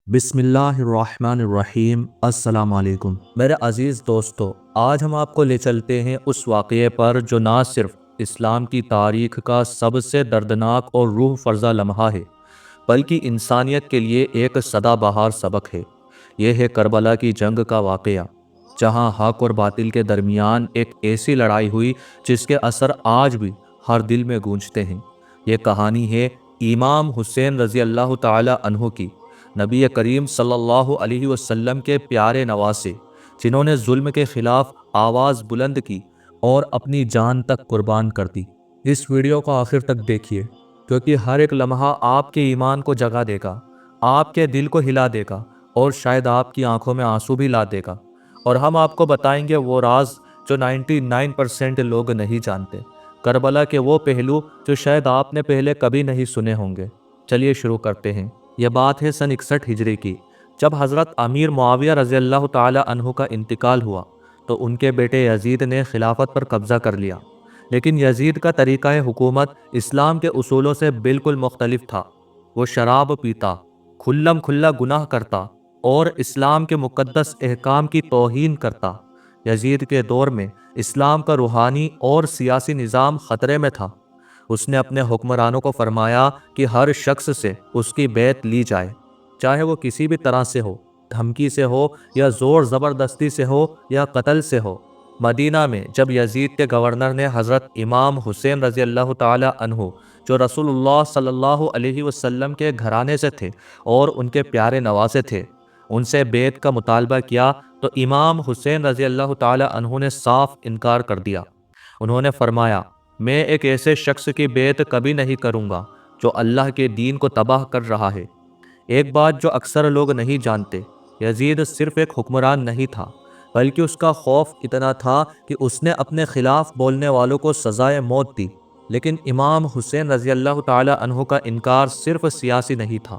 بسم اللہ الرحمن الرحیم۔ السلام علیکم میرے عزیز دوستو، آج ہم آپ کو لے چلتے ہیں اس واقعے پر جو نہ صرف اسلام کی تاریخ کا سب سے دردناک اور روح فرزا لمحہ ہے بلکہ انسانیت کے لیے ایک سدا بہار سبق ہے۔ یہ ہے کربلا کی جنگ کا واقعہ، جہاں حق اور باطل کے درمیان ایک ایسی لڑائی ہوئی جس کے اثر آج بھی ہر دل میں گونجتے ہیں۔ یہ کہانی ہے امام حسین رضی اللہ تعالی عنہ کی، نبی کریم صلی اللہ علیہ وسلم کے پیارے نواسے، جنہوں نے ظلم کے خلاف آواز بلند کی اور اپنی جان تک قربان کر دی۔ اس ویڈیو کو آخر تک دیکھیے، کیونکہ ہر ایک لمحہ آپ کے ایمان کو جگا دے گا، آپ کے دل کو ہلا دے گا اور شاید آپ کی آنکھوں میں آنسو بھی لا دے گا۔ اور ہم آپ کو بتائیں گے وہ راز جو 99% لوگ نہیں جانتے، کربلا کے وہ پہلو جو شاید آپ نے پہلے کبھی نہیں سنے ہوں گے۔ چلیے شروع کرتے ہیں۔ یہ بات ہے سن 61 ہجری کی، جب حضرت امیر معاویہ رضی اللہ تعالی عنہ کا انتقال ہوا تو ان کے بیٹے یزید نے خلافت پر قبضہ کر لیا۔ لیکن یزید کا طریقہ حکومت اسلام کے اصولوں سے بالکل مختلف تھا۔ وہ شراب پیتا، کھلم کھلا گناہ کرتا اور اسلام کے مقدس احکام کی توہین کرتا۔ یزید کے دور میں اسلام کا روحانی اور سیاسی نظام خطرے میں تھا۔ اس نے اپنے حکمرانوں کو فرمایا کہ ہر شخص سے اس کی بیعت لی جائے، چاہے وہ کسی بھی طرح سے ہو، دھمکی سے ہو یا زور زبردستی سے ہو یا قتل سے ہو۔ مدینہ میں جب یزید کے گورنر نے حضرت امام حسین رضی اللہ تعالی عنہ، جو رسول اللہ صلی اللہ علیہ وسلم کے گھرانے سے تھے اور ان کے پیارے نواسے تھے، ان سے بیعت کا مطالبہ کیا تو امام حسین رضی اللہ تعالی عنہ نے صاف انکار کر دیا۔ انہوں نے فرمایا، میں ایک ایسے شخص کی بیعت کبھی نہیں کروں گا جو اللہ کے دین کو تباہ کر رہا ہے۔ ایک بات جو اکثر لوگ نہیں جانتے، یزید صرف ایک حکمران نہیں تھا، بلکہ اس کا خوف اتنا تھا کہ اس نے اپنے خلاف بولنے والوں کو سزائے موت دی۔ لیکن امام حسین رضی اللہ تعالی عنہ کا انکار صرف سیاسی نہیں تھا،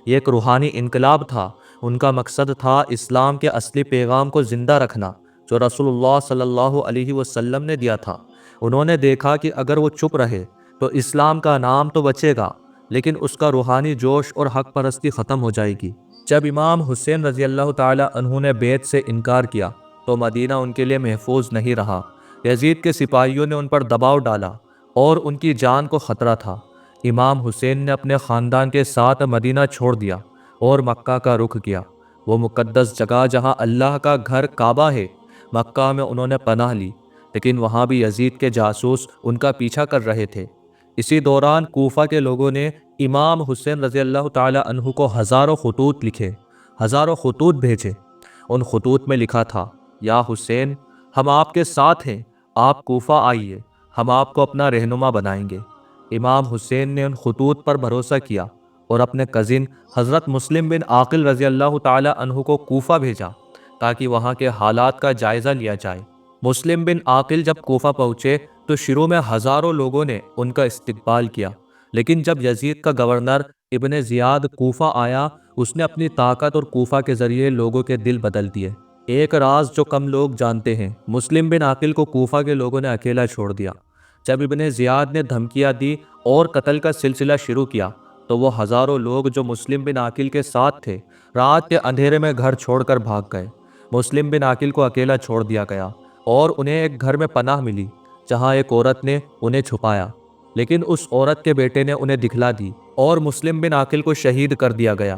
یہ ایک روحانی انقلاب تھا۔ ان کا مقصد تھا اسلام کے اصلی پیغام کو زندہ رکھنا جو رسول اللہ صلی اللہ علیہ وسلم نے دیا تھا۔ انہوں نے دیکھا کہ اگر وہ چپ رہے تو اسلام کا نام تو بچے گا، لیکن اس کا روحانی جوش اور حق پرستی ختم ہو جائے گی۔ جب امام حسین رضی اللہ تعالی عنہ نے بیعت سے انکار کیا تو مدینہ ان کے لیے محفوظ نہیں رہا۔ یزید کے سپاہیوں نے ان پر دباؤ ڈالا اور ان کی جان کو خطرہ تھا۔ امام حسین نے اپنے خاندان کے ساتھ مدینہ چھوڑ دیا اور مکہ کا رخ کیا، وہ مقدس جگہ جہاں اللہ کا گھر کعبہ ہے۔ مکہ میں انہوں نے پناہ لی، لیکن وہاں بھی یزید کے جاسوس ان کا پیچھا کر رہے تھے۔ اسی دوران کوفہ کے لوگوں نے امام حسین رضی اللہ تعالی عنہ کو ہزاروں خطوط لکھے، ہزاروں خطوط بھیجے۔ ان خطوط میں لکھا تھا، یا حسین، ہم آپ کے ساتھ ہیں، آپ کوفہ آئیے، ہم آپ کو اپنا رہنما بنائیں گے۔ امام حسین نے ان خطوط پر بھروسہ کیا اور اپنے کزن حضرت مسلم بن عاقل رضی اللہ تعالی عنہ کو کوفہ بھیجا تاکہ وہاں کے حالات کا جائزہ لیا جائے۔ مسلم بن عاقل جب کوفہ پہنچے تو شروع میں ہزاروں لوگوں نے ان کا استقبال کیا، لیکن جب یزید کا گورنر ابن زیاد کوفہ آیا، اس نے اپنی طاقت اور کوفہ کے ذریعے لوگوں کے دل بدل دیے۔ ایک راز جو کم لوگ جانتے ہیں، مسلم بن عاقل کو کوفہ کے لوگوں نے اکیلا چھوڑ دیا۔ جب ابن زیاد نے دھمکیاں دی اور قتل کا سلسلہ شروع کیا تو وہ ہزاروں لوگ جو مسلم بن عاقل کے ساتھ تھے رات کے اندھیرے میں گھر چھوڑ کر بھاگ گئے۔ مسلم بن عاقل کو اکیلا چھوڑ دیا گیا اور انہیں ایک گھر میں پناہ ملی جہاں ایک عورت نے انہیں چھپایا، لیکن اس عورت کے بیٹے نے انہیں دکھلا دی اور مسلم بن عاقل کو شہید کر دیا گیا۔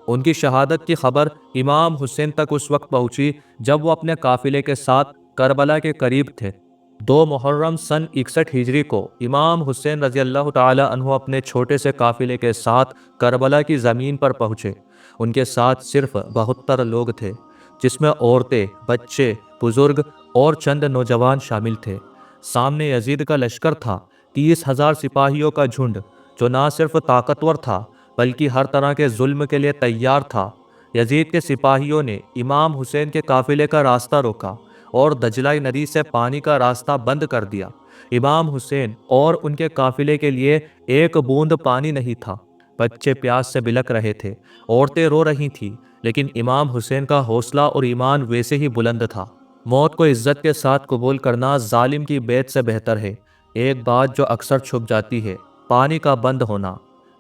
ان کی شہادت کی خبر امام حسین تک اس وقت پہنچی جب وہ اپنے قافلے کے ساتھ کربلا کے قریب تھے۔ 2 محرم سن 61 ہجری کو امام حسین رضی اللہ تعالی عنہ اپنے چھوٹے سے قافلے کے ساتھ کربلا کی زمین پر پہنچے۔ ان کے ساتھ صرف 72 لوگ تھے، جس میں عورتیں، بچے، بزرگ اور چند نوجوان شامل تھے۔ سامنے یزید کا لشکر تھا، 30,000 سپاہیوں کا جھنڈ جو نہ صرف طاقتور تھا بلکہ ہر طرح کے ظلم کے لیے تیار تھا۔ یزید کے سپاہیوں نے امام حسین کے قافلے کا راستہ روکا اور دجلہ ندی سے پانی کا راستہ بند کر دیا۔ امام حسین اور ان کے قافلے کے لیے ایک بوند پانی نہیں تھا۔ بچے پیاس سے بلک رہے تھے، عورتیں رو رہی تھیں، لیکن امام حسین کا حوصلہ اور ایمان ویسے ہی بلند تھا۔ موت کو عزت کے ساتھ قبول کرنا ظالم کی بیعت سے بہتر ہے۔ ایک بات جو اکثر چھپ جاتی ہے، پانی کا بند ہونا۔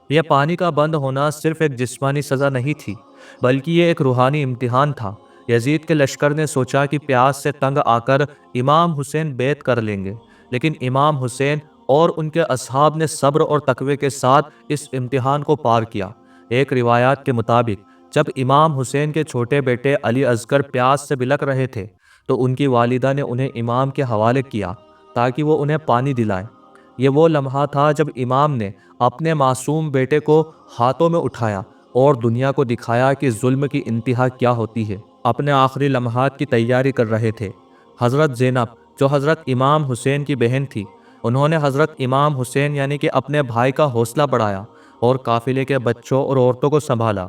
یہ پانی کا بند ہونا صرف ایک جسمانی سزا نہیں تھی، بلکہ یہ ایک روحانی امتحان تھا۔ یزید کے لشکر نے سوچا کہ پیاس سے تنگ آ کر امام حسین بیعت کر لیں گے، لیکن امام حسین اور ان کے اصحاب نے صبر اور تقوی کے ساتھ اس امتحان کو پار کیا۔ ایک روایات کے مطابق جب امام حسین کے چھوٹے بیٹے علی اصغر پیاس سے بلک رہے تھے تو ان کی والدہ نے انہیں امام کے حوالے کیا تاکہ وہ انہیں پانی دلائے۔ یہ وہ لمحہ تھا جب امام نے اپنے معصوم بیٹے کو ہاتھوں میں اٹھایا اور دنیا کو دکھایا کہ ظلم کی انتہا کیا ہوتی ہے۔ اپنے آخری لمحات کی تیاری کر رہے تھے۔ حضرت زینب، جو حضرت امام حسین کی بہن تھی، انہوں نے حضرت امام حسین یعنی کہ اپنے بھائی کا حوصلہ بڑھایا اور قافلے کے بچوں اور عورتوں کو سنبھالا۔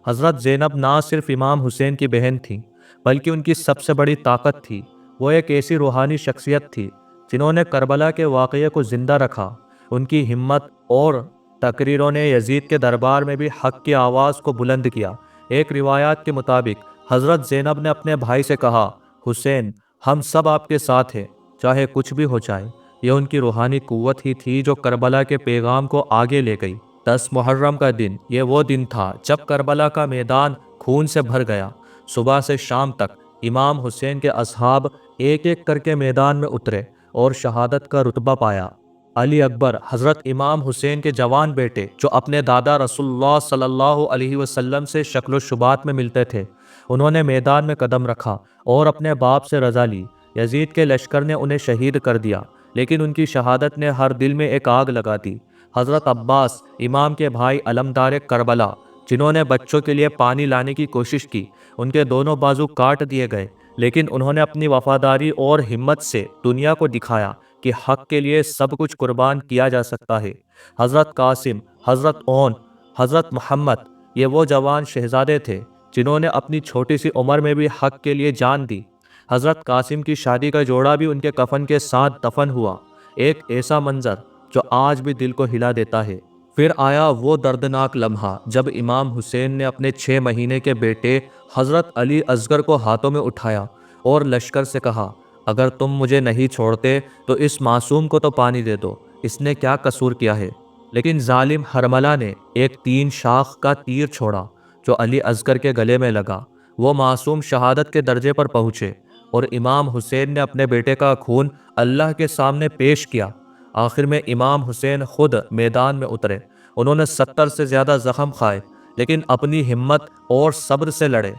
حضرت زینب نہ صرف امام حسین کی بہن تھیں، بلکہ ان کی سب سے بڑی طاقت تھی۔ وہ ایک ایسی روحانی شخصیت تھی جنہوں نے کربلا کے واقعے کو زندہ رکھا۔ ان کی ہمت اور تقریروں نے یزید کے دربار میں بھی حق کی آواز کو بلند کیا۔ ایک روایات کے مطابق حضرت زینب نے اپنے بھائی سے کہا، حسین، ہم سب آپ کے ساتھ ہیں، چاہے کچھ بھی ہو جائے۔ یہ ان کی روحانی قوت ہی تھی جو کربلا کے پیغام کو آگے لے گئی۔ 10 محرم کا دن، یہ وہ دن تھا جب کربلا کا میدان خون سے بھر گیا۔ صبح سے شام تک امام حسین کے اصحاب ایک ایک کر کے میدان میں اترے اور شہادت کا رتبہ پایا۔ علی اکبر، حضرت امام حسین کے جوان بیٹے، جو اپنے دادا رسول اللہ صلی اللہ علیہ وسلم سے شکل و شبات میں ملتے تھے، انہوں نے میدان میں قدم رکھا اور اپنے باپ سے رضا لی۔ یزید کے لشکر نے انہیں شہید کر دیا، لیکن ان کی شہادت نے ہر دل میں ایک آگ لگا دی۔ حضرت عباس، امام کے بھائی علمدار کربلا، جنہوں نے بچوں کے لیے پانی لانے کی کوشش کی، ان کے دونوں بازو کاٹ دیے گئے، لیکن انہوں نے اپنی وفاداری اور ہمت سے دنیا کو دکھایا کہ حق کے لیے سب کچھ قربان کیا جا سکتا ہے۔ حضرت قاسم، حضرت اون، حضرت محمد، یہ وہ جوان شہزادے تھے جنہوں نے اپنی چھوٹی سی عمر میں بھی حق کے لیے جان دی۔ حضرت قاسم کی شادی کا جوڑا بھی ان کے کفن کے ساتھ دفن ہوا، ایک ایسا منظر جو آج بھی دل کو ہلا دیتا ہے۔ پھر آیا وہ دردناک لمحہ جب امام حسین نے اپنے 6 مہینے کے بیٹے حضرت علی اصغر کو ہاتھوں میں اٹھایا اور لشکر سے کہا، اگر تم مجھے نہیں چھوڑتے تو اس معصوم کو تو پانی دے دو، اس نے کیا قصور کیا ہے؟ لیکن ظالم حرملہ نے ایک 3 شاخ کا تیر چھوڑا جو علی اصغر کے گلے میں لگا۔ وہ معصوم شہادت کے درجے پر پہنچے اور امام حسین نے اپنے بیٹے کا خون اللہ کے سامنے پیش کیا۔ آخر میں امام حسین خود میدان میں اترے۔ انہوں نے 70 سے زیادہ زخم کھائے، لیکن اپنی ہمت اور صبر سے لڑے۔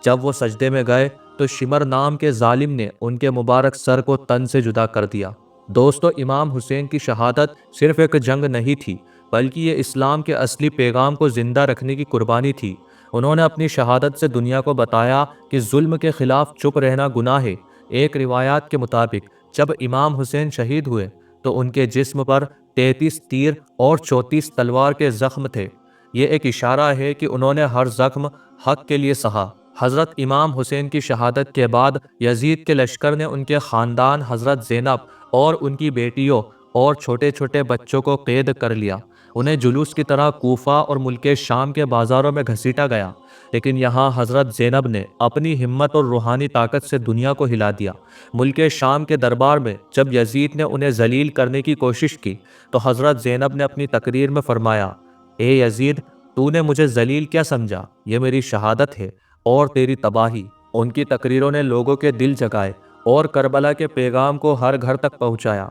جب وہ سجدے میں گئے تو شمر نام کے ظالم نے ان کے مبارک سر کو تن سے جدا کر دیا۔ دوستو، امام حسین کی شہادت صرف ایک جنگ نہیں تھی، بلکہ یہ اسلام کے اصلی پیغام کو زندہ رکھنے کی قربانی تھی۔ انہوں نے اپنی شہادت سے دنیا کو بتایا کہ ظلم کے خلاف چپ رہنا گناہ ہے۔ ایک روایات کے مطابق جب امام حسین شہید ہوئے تو ان کے جسم پر 33 تیر اور 34 تلوار کے زخم تھے۔ یہ ایک اشارہ ہے کہ انہوں نے ہر زخم حق کے لیے سہا۔ حضرت امام حسین کی شہادت کے بعد یزید کے لشکر نے ان کے خاندان حضرت زینب اور ان کی بیٹیوں اور چھوٹے چھوٹے بچوں کو قید کر لیا۔ انہیں جلوس کی طرح کوفہ اور ملک شام کے بازاروں میں گھسیٹا گیا، لیکن یہاں حضرت زینب نے اپنی ہمت اور روحانی طاقت سے دنیا کو ہلا دیا۔ ملک شام کے دربار میں جب یزید نے انہیں ذلیل کرنے کی کوشش کی تو حضرت زینب نے اپنی تقریر میں فرمایا، اے یزید، تو نے مجھے ذلیل کیا سمجھا؟ یہ میری شہادت ہے اور تیری تباہی۔ ان کی تقریروں نے لوگوں کے دل جگائے اور کربلا کے پیغام کو ہر گھر تک پہنچایا۔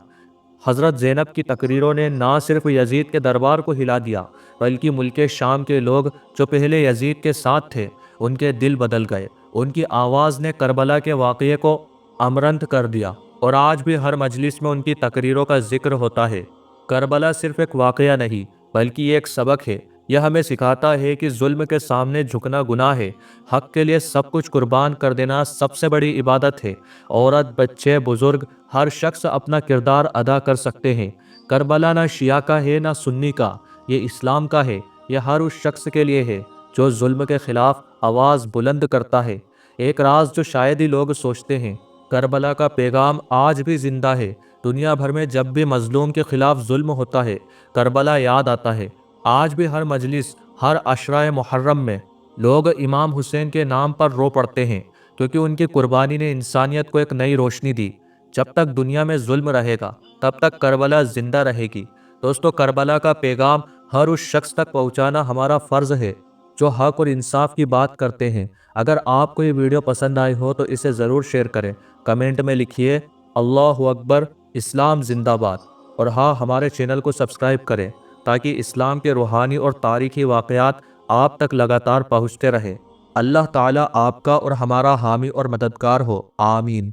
حضرت زینب کی تقریروں نے نہ صرف یزید کے دربار کو ہلا دیا، بلکہ ملک شام کے لوگ جو پہلے یزید کے ساتھ تھے، ان کے دل بدل گئے۔ ان کی آواز نے کربلا کے واقعے کو امرنت کر دیا، اور آج بھی ہر مجلس میں ان کی تقریروں کا ذکر ہوتا ہے۔ کربلا صرف ایک واقعہ نہیں، بلکہ یہ ایک سبق ہے۔ یہ ہمیں سکھاتا ہے کہ ظلم کے سامنے جھکنا گناہ ہے، حق کے لیے سب کچھ قربان کر دینا سب سے بڑی عبادت ہے۔ عورت، بچے، بزرگ، ہر شخص اپنا کردار ادا کر سکتے ہیں۔ کربلا نہ شیعہ کا ہے نہ سنی کا، یہ اسلام کا ہے۔ یہ ہر اس شخص کے لیے ہے جو ظلم کے خلاف آواز بلند کرتا ہے۔ ایک راز جو شاید ہی لوگ سوچتے ہیں، کربلا کا پیغام آج بھی زندہ ہے۔ دنیا بھر میں جب بھی مظلوم کے خلاف ظلم ہوتا ہے، کربلا یاد آتا ہے۔ آج بھی ہر مجلس، ہر عشرہ محرم میں لوگ امام حسین کے نام پر رو پڑتے ہیں، کیونکہ ان کی قربانی نے انسانیت کو ایک نئی روشنی دی۔ جب تک دنیا میں ظلم رہے گا، تب تک کربلا زندہ رہے گی۔ دوستو، کربلا کا پیغام ہر اس شخص تک پہنچانا ہمارا فرض ہے جو حق اور انصاف کی بات کرتے ہیں۔ اگر آپ کو یہ ویڈیو پسند آئی ہو تو اسے ضرور شیئر کریں۔ کمنٹ میں لکھیے اللہ اکبر، اسلام زندہ باد، اور ہاں، ہمارے چینل کو سبسکرائب کریں تاکہ اسلام کے روحانی اور تاریخی واقعات آپ تک لگاتار پہنچتے رہیں۔ اللہ تعالیٰ آپ کا اور ہمارا حامی اور مددگار ہو، آمین۔